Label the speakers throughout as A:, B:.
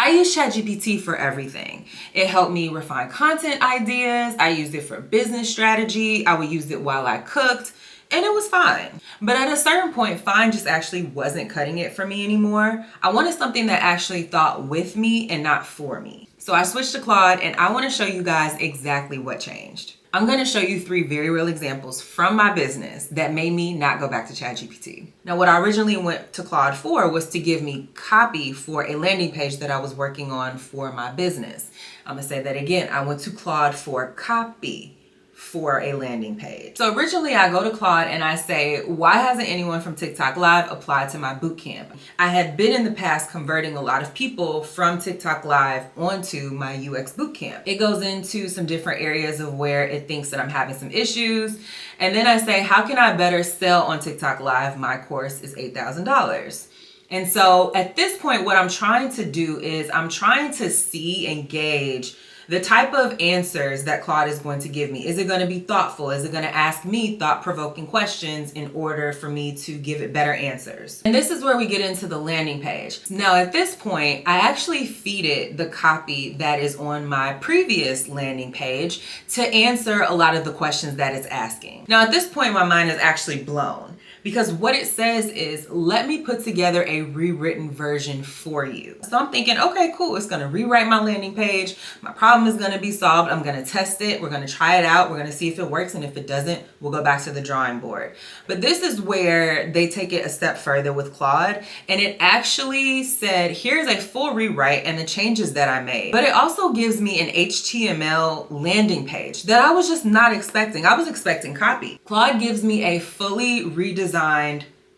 A: I use ChatGPT for everything. It helped me refine content ideas. I used it for business strategy. I would use it while I cooked, and it was fine. But at a certain point, fine just actually wasn't cutting it for me anymore. I wanted something that actually thought with me and not for me. So I switched to Claude, and I want to show you guys exactly what changed. I'm going to show you 3 very real examples from my business that made me not go back to ChatGPT. Now, what I originally went to Claude for was to give me copy for a landing page that I was working on for my business. I'm going to say that again. I went to Claude for copy for a landing page. So originally I go to Claude and I say, why hasn't anyone from TikTok Live applied to my bootcamp? I had been in the past converting a lot of people from TikTok Live onto my UX bootcamp. It goes into some different areas of where it thinks that I'm having some issues. And then I say, how can I better sell on TikTok Live? My course is $8,000. And so at this point, what I'm trying to do is I'm trying to see and gauge the type of answers that Claude is going to give me. Is it going to be thoughtful? Is it going to ask me thought-provoking questions in order for me to give it better answers? And this is where we get into the landing page. Now, at this point, I actually feed it the copy that is on my previous landing page to answer a lot of the questions that it's asking. Now, at this point, my mind is actually blown, because what it says is, let me put together a rewritten version for you. So I'm thinking, okay, cool. It's going to rewrite my landing page. My problem is going to be solved. I'm going to test it. We're going to try it out. We're going to see if it works. And if it doesn't, we'll go back to the drawing board. But this is where they take it a step further with Claude. And it actually said, here's a full rewrite and the changes that I made. But it also gives me an HTML landing page that I was just not expecting. I was expecting copy. Claude gives me a fully redesigned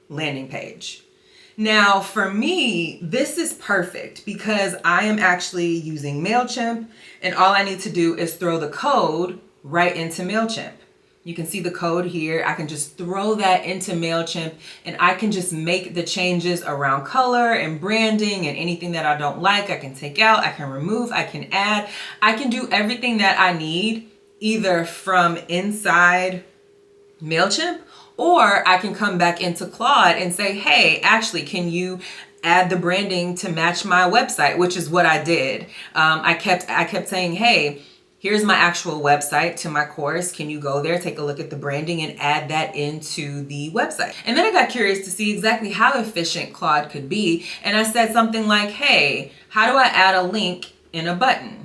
A: landing page. Now, for me, this is perfect because I am actually using MailChimp, and all I need to do is throw the code right into MailChimp. You can see the code here. I can just throw that into MailChimp, and I can just make the changes around color and branding and anything that I don't like. I can take out, I can remove, I can add. I can do everything that I need either from inside MailChimp, or I can come back into Claude and say, hey, actually, can you add the branding to match my website? Which is what I did. I kept saying, hey, here's my actual website to my course. Can you go there, take a look at the branding, and add that into the website? And then I got curious to see exactly how efficient Claude could be. And I said something like, hey, how do I add a link in a button?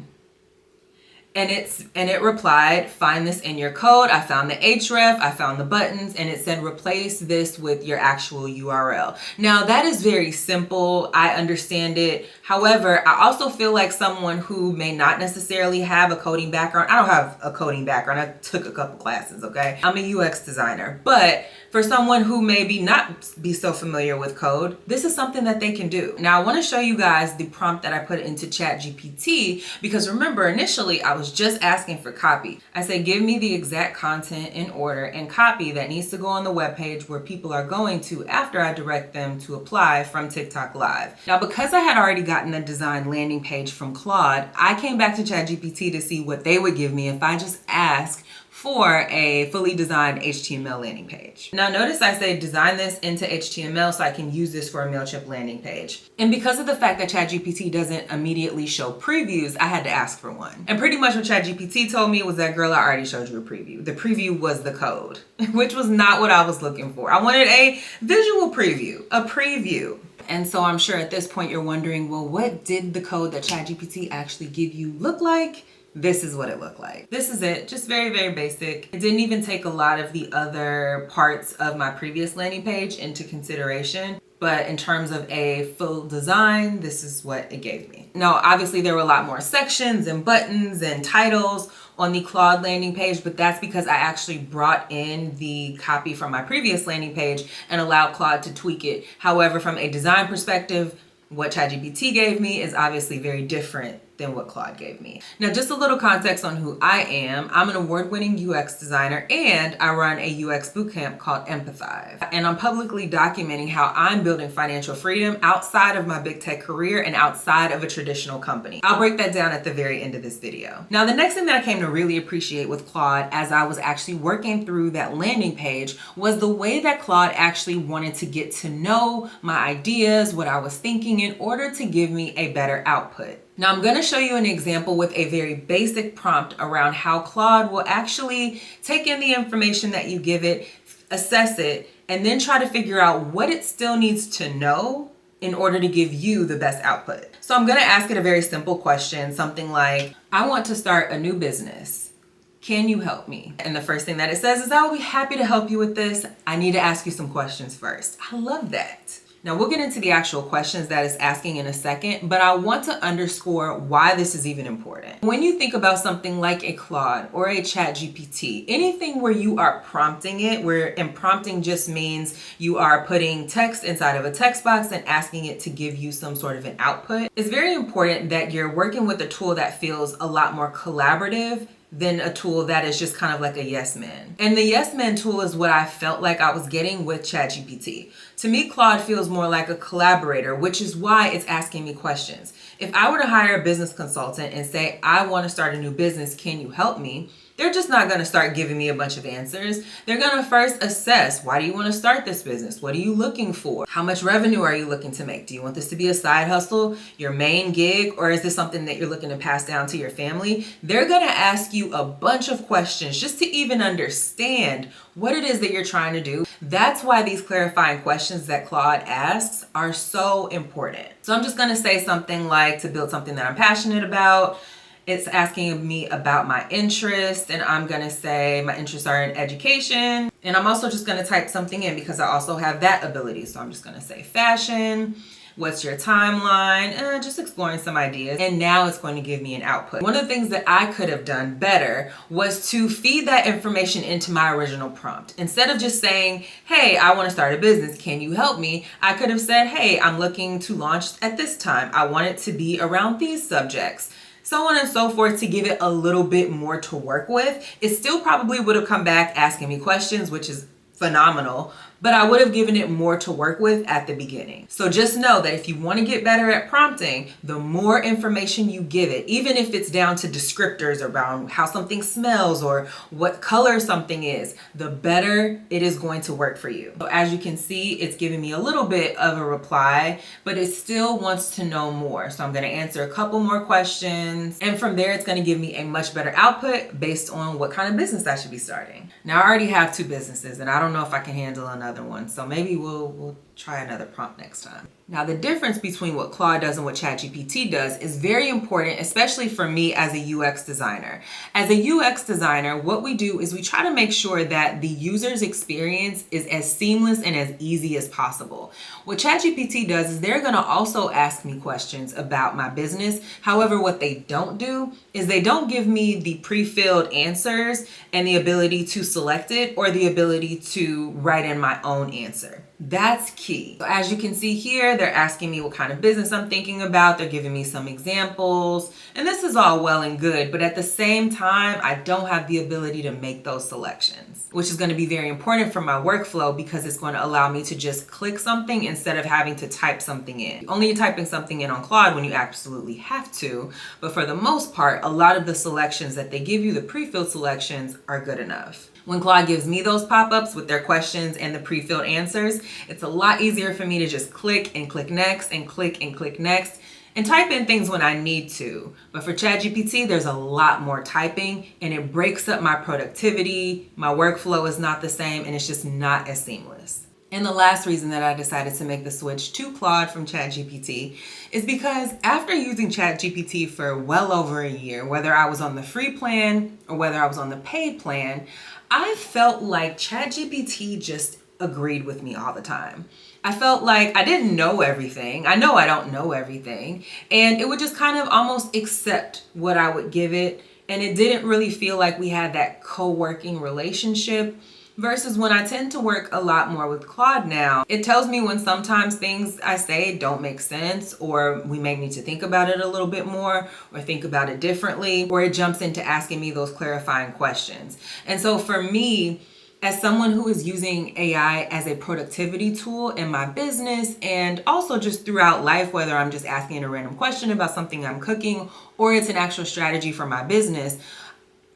A: And it replied, find this in your code. I found the href, I found the buttons, and it said replace this with your actual URL. Now that is very simple. I understand it. However, I also feel like someone who may not necessarily have a coding background. I don't have a coding background. I took a couple classes, okay? I'm a UX designer. But for someone who maybe not be so familiar with code, this is something that they can do. Now I want to show you guys the prompt that I put into ChatGPT, because remember, initially I was just asking for copy. I say, give me the exact content in order and copy that needs to go on the webpage where people are going to after I direct them to apply from TikTok Live. Now, because I had already gotten a designed landing page from Claude, I came back to ChatGPT to see what they would give me if I just asked for a fully designed HTML landing page. Now notice I say design this into HTML so I can use this for a MailChimp landing page. And because of the fact that ChatGPT doesn't immediately show previews, I had to ask for one. And pretty much what ChatGPT told me was that, girl, I already showed you a preview. The preview was the code, which was not what I was looking for. I wanted a visual preview, a preview. And so I'm sure at this point you're wondering, well, what did the code that ChatGPT actually give you look like? This is what it looked like. This is it, just very, very basic. It didn't even take a lot of the other parts of my previous landing page into consideration. But in terms of a full design, this is what it gave me. Now, obviously there were a lot more sections and buttons and titles on the Claude landing page, but that's because I actually brought in the copy from my previous landing page and allowed Claude to tweak it. However, from a design perspective, what ChatGPT gave me is obviously very different than what Claude gave me. Now, just a little context on who I am. I'm an award-winning UX designer, and I run a UX bootcamp called Empathize. And I'm publicly documenting how I'm building financial freedom outside of my big tech career and outside of a traditional company. I'll break that down at the very end of this video. Now, the next thing that I came to really appreciate with Claude as I was actually working through that landing page was the way that Claude actually wanted to get to know my ideas, what I was thinking, in order to give me a better output. Now, I'm going to show you an example with a very basic prompt around how Claude will actually take in the information that you give it, assess it, and then try to figure out what it still needs to know in order to give you the best output. So I'm going to ask it a very simple question, something like, I want to start a new business. Can you help me? And the first thing that it says is, I will be happy to help you with this. I need to ask you some questions first. I love that. Now, we'll get into the actual questions that it's asking in a second, but I want to underscore why this is even important. When you think about something like a Claude or a ChatGPT, anything where you are prompting it, and prompting just means you are putting text inside of a text box and asking it to give you some sort of an output, it's very important that you're working with a tool that feels a lot more collaborative than a tool that is just kind of like a yes man. And the yes man tool is what I felt like I was getting with ChatGPT. To me, Claude feels more like a collaborator, which is why it's asking me questions. If I were to hire a business consultant and say, I want to start a new business, can you help me? They're just not going to start giving me a bunch of answers. They're going to first assess, why do you want to start this business? What are you looking for? How much revenue are you looking to make? Do you want this to be a side hustle, your main gig, or is this something that you're looking to pass down to your family? They're going to ask you a bunch of questions just to even understand what it is that you're trying to do. That's why these clarifying questions that Claude asks are so important. So I'm just going to say something like, to build something that I'm passionate about. It's asking me about my interests, and I'm going to say my interests are in education. And I'm also just going to type something in because I also have that ability. So I'm just going to say fashion. What's your timeline? Just exploring some ideas. And now it's going to give me an output. One of the things that I could have done better was to feed that information into my original prompt. Instead of just saying, hey, I want to start a business. Can you help me? I could have said, hey, I'm looking to launch at this time. I want it to be around these subjects. So on and so forth, to give it a little bit more to work with. It still probably would have come back asking me questions, which is phenomenal, but I would have given it more to work with at the beginning. So just know that if you want to get better at prompting, the more information you give it, even if it's down to descriptors around how something smells or what color something is, the better it is going to work for you. So as you can see, it's giving me a little bit of a reply, but it still wants to know more. So I'm going to answer a couple more questions, and from there, it's going to give me a much better output based on what kind of business I should be starting. Now, I already have 2 businesses, and I don't know if I can handle another one. So maybe we'll try another prompt next time. Now, the difference between what Claude does and what ChatGPT does is very important, especially for me as a UX designer. As a UX designer, what we do is we try to make sure that the user's experience is as seamless and as easy as possible. What ChatGPT does is they're going to also ask me questions about my business. However, what they don't do is they don't give me the pre-filled answers and the ability to select it or the ability to write in my own answer. That's key. So as you can see here, they're asking me what kind of business I'm thinking about. They're giving me some examples, and this is all well and good, but at the same time, I don't have the ability to make those selections, which is going to be very important for my workflow because it's going to allow me to just click something instead of having to type something in. Only typing something in on Claude when you absolutely have to, but for the most part, a lot of the selections that they give you, the pre-filled selections, are good enough. When Claude gives me those pop-ups with their questions and the pre-filled answers, it's a lot easier for me to just click and click next and click and click next and type in things when I need to. But for ChatGPT, there's a lot more typing and it breaks up my productivity. My workflow is not the same and it's just not as seamless. And the last reason that I decided to make the switch to Claude from ChatGPT is because after using ChatGPT for well over a year, whether I was on the free plan or whether I was on the paid plan, I felt like ChatGPT just agreed with me all the time. I felt like I didn't know everything. I know I don't know everything. And it would just kind of almost accept what I would give it. And it didn't really feel like we had that co-working relationship Versus when I tend to work a lot more with Claude now, it tells me when sometimes things I say don't make sense, or we may need to think about it a little bit more, or think about it differently, or it jumps into asking me those clarifying questions. And so for me, as someone who is using AI as a productivity tool in my business and also just throughout life, whether I'm just asking a random question about something I'm cooking or it's an actual strategy for my business,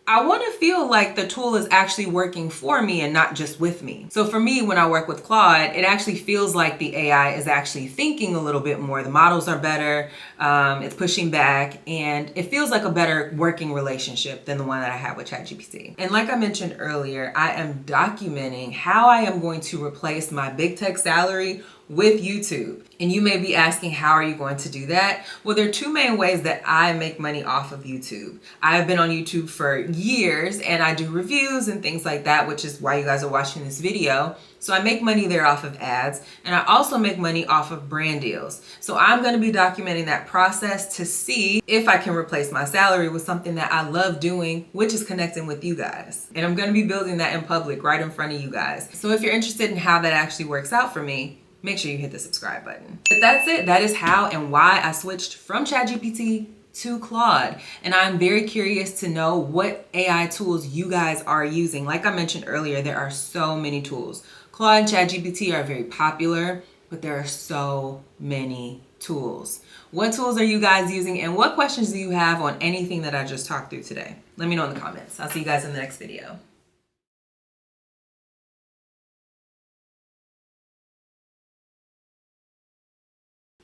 A: I want to feel like the tool is actually working for me and not just with me. So for me, when I work with Claude, it actually feels like the AI is actually thinking a little bit more. The models are better, it's pushing back, and it feels like a better working relationship than the one that I had with ChatGPT. And like I mentioned earlier, I am documenting how I am going to replace my big tech salary with YouTube. And you may be asking, how are you going to do that? Well, there are two main ways that I make money off of YouTube. I've been on YouTube for years and I do reviews and things like that, which is why you guys are watching this video. So I make money there off of ads, and I also make money off of brand deals. So I'm going to be documenting that process to see if I can replace my salary with something that I love doing, which is connecting with you guys. And I'm going to be building that in public right in front of you guys. So if you're interested in how that actually works out for me, make sure you hit the subscribe button. But that's it. That is how and why I switched from ChatGPT to Claude. And I'm very curious to know what AI tools you guys are using. Like I mentioned earlier, there are so many tools. Claude and ChatGPT are very popular, but there are so many tools. What tools are you guys using, and what questions do you have on anything that I just talked through today? Let me know in the comments. I'll see you guys in the next video.